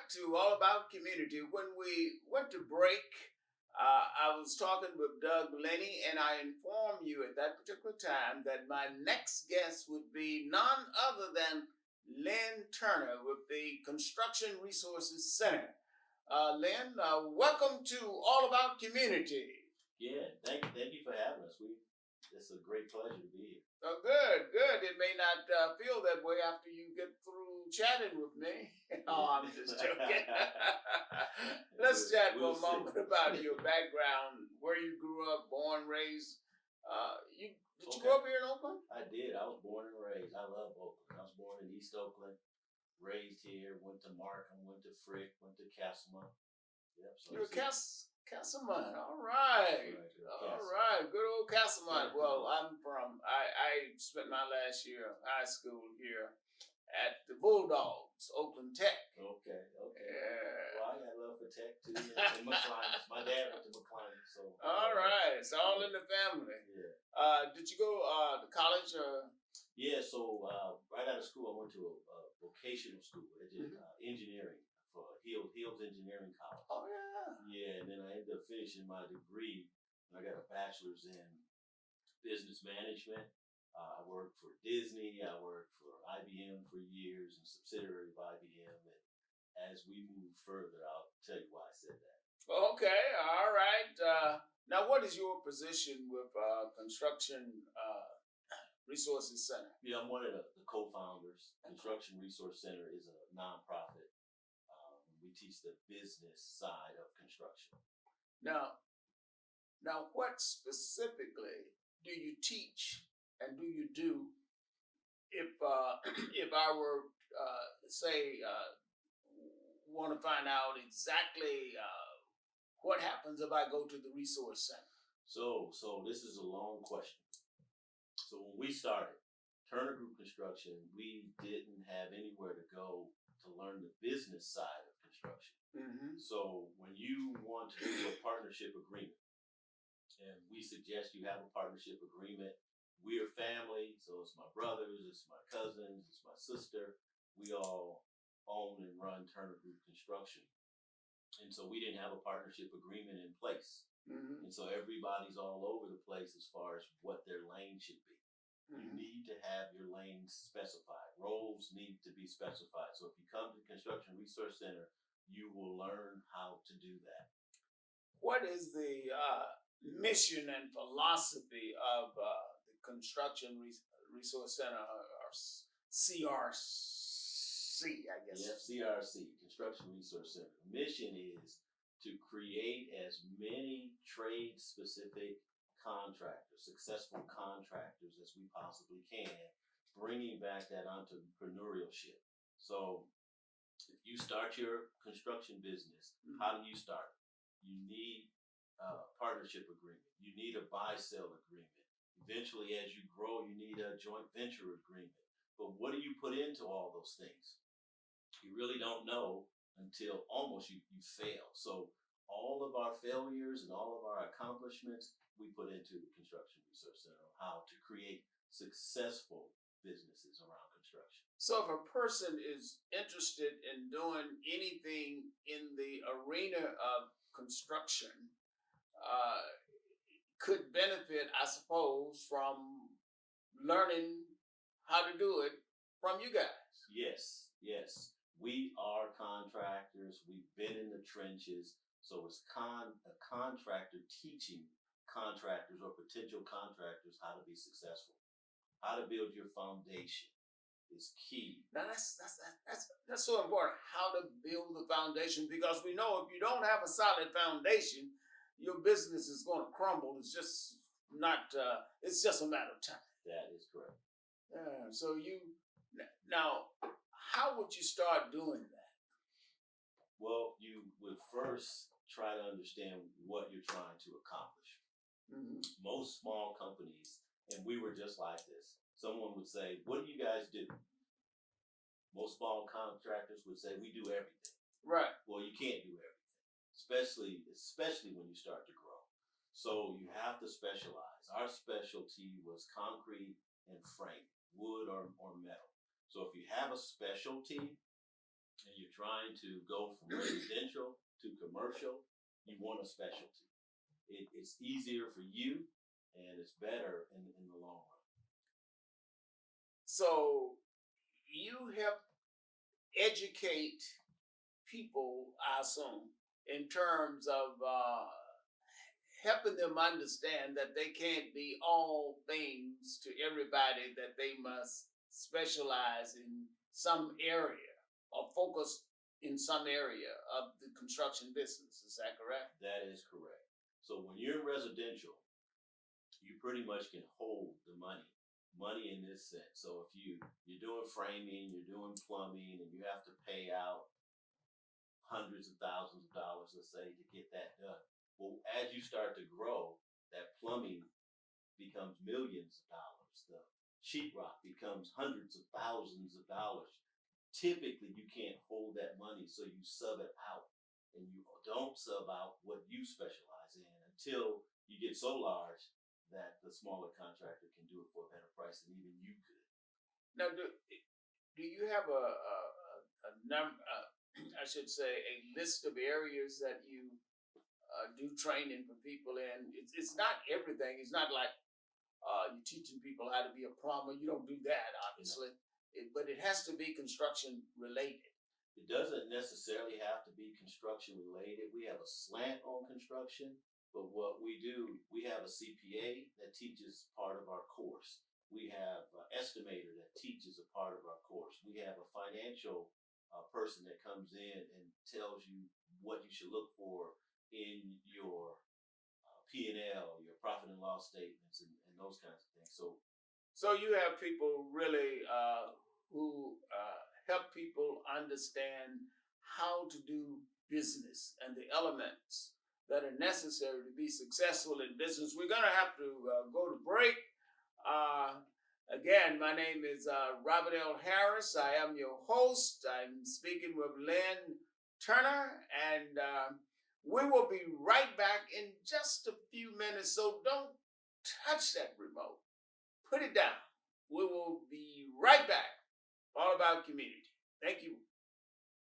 back to All About Community. When we went to break, I was talking with Doug Lenny, and I informed you at that particular time that my next guest would be none other than Len Turner with the Construction Resources Center. Len, welcome to All About Community. Yeah, thank you for having us. It's a great pleasure to be here. Oh, good, good. It may not feel that way after you get through chatting with me. Oh, I'm just joking. Let's chat for a moment about your background, where you grew up, born, raised. Did you grow up here in Oakland? I did. I was born and raised. I love Oakland. I was born in East Oakland, raised here, went to Markham, went to Frick, went to Castlemont. Yep. So You're a Castlemont. All right. All right. Good old Castlemont. Well, I spent my last year of high school here at the Bulldogs, Oakland Tech. Okay. Yeah. Well, I got love for Tech too. And McLean. My dad went to McLean. So. All right. It's all in the family. Yeah. Did you go to college or? Yeah. So right out of school, I went to a vocational school. I did engineering for Hills Engineering College. Oh yeah. Yeah, and then I ended up finishing my degree. I got a bachelor's in business management. I worked for Disney. I worked for IBM for years, and subsidiary of IBM. And as we move further, I'll tell you why I said that. Okay, all right. Now, what is your position with Construction Resources Center? Yeah, I'm one of the co-founders. Construction Resource Center is a nonprofit. We teach the business side of construction. Now, what specifically do you teach and do you do if I were want to find out exactly what happens if I go to the resource center? So this is a long question. So when we started Turner Group Construction, we didn't have anywhere to go to learn the business side of construction. Mm-hmm. So when you want to do a partnership agreement, and we suggest you have a partnership agreement, we're family, so it's my brothers, it's my cousins, it's my sister. We all own and run Turner Group Construction. And so we didn't have a partnership agreement in place. Mm-hmm. And so everybody's all over the place as far as what their lane should be. You need to have your lanes specified. Roles need to be specified. So if you come to the Construction Resource Center, you will learn how to do that. What is the mission and philosophy of the Construction Resource Center, or CRC, I guess? Yeah, CRC, Construction Resource Center. The mission is to create as many trade-specific contractors, successful contractors as we possibly can, bringing back that entrepreneurship. So if you start your construction business, how do you start? You need a partnership agreement. You need a buy-sell agreement. Eventually, as you grow, you need a joint venture agreement. But what do you put into all those things? You really don't know until almost you fail. So all of our failures and all of our accomplishments, we put into the Construction Resource Center on how to create successful businesses around construction. So if a person is interested in doing anything in the arena of construction, could benefit, I suppose, from learning how to do it from you guys. Yes. We are contractors. We've been in the trenches. So it's a contractor teaching contractors or potential contractors how to be successful, how to build your foundation is key. Now that's so important. How to build the foundation, because we know if you don't have a solid foundation, your business is going to crumble. It's just not. It's just a matter of time. That is correct. Yeah. So now, how would you start doing that? Well, you would first try to understand what you're trying to accomplish. Mm-hmm. Most small companies, and we were just like this, someone would say, what do you guys do? Most small contractors would say, we do everything. Right. Well, you can't do everything, especially when you start to grow. So you have to specialize. Our specialty was concrete and frame, wood or metal. So if you have a specialty and you're you're trying to go from residential to commercial, you want a specialty. It's easier for you, and it's better in the long run. So you help educate people, I assume, in terms of helping them understand that they can't be all things to everybody, that they must specialize in some area or focus in some area of the construction business. Is that correct? That is correct. So when you're in residential, you pretty much can hold the money in this sense. So if you're doing framing, you're doing plumbing, and you have to pay out hundreds of thousands of dollars, let's say, to get that done. Well, as you start to grow, that plumbing becomes millions of dollars. The sheetrock becomes hundreds of thousands of dollars. Typically, you can't hold that money, so you sub it out, and you don't sub out what you specialize in until you get so large that the smaller contractor can do it for a better price than even you could. Now, do you have a number? I should say a list of areas that you do training for people in. It's not everything. It's not like you're teaching people how to be a plumber. You don't do that, obviously. But it has to be construction related. It doesn't necessarily have to be construction related. We have a slant on construction, but what we do, we have a CPA that teaches part of our course. We have an estimator that teaches a part of our course. We have a financial person that comes in and tells you what you should look for in your P&L, your profit and loss statements, and those kinds of things. So you have people really who help people understand how to do business and the elements that are necessary to be successful in business. We're going to have to go to break. Again, my name is Robert L. Harris. I am your host. I'm speaking with Len Turner, and we will be right back in just a few minutes, so don't touch that remote. Put it down. We will be right back. All about community. Thank you.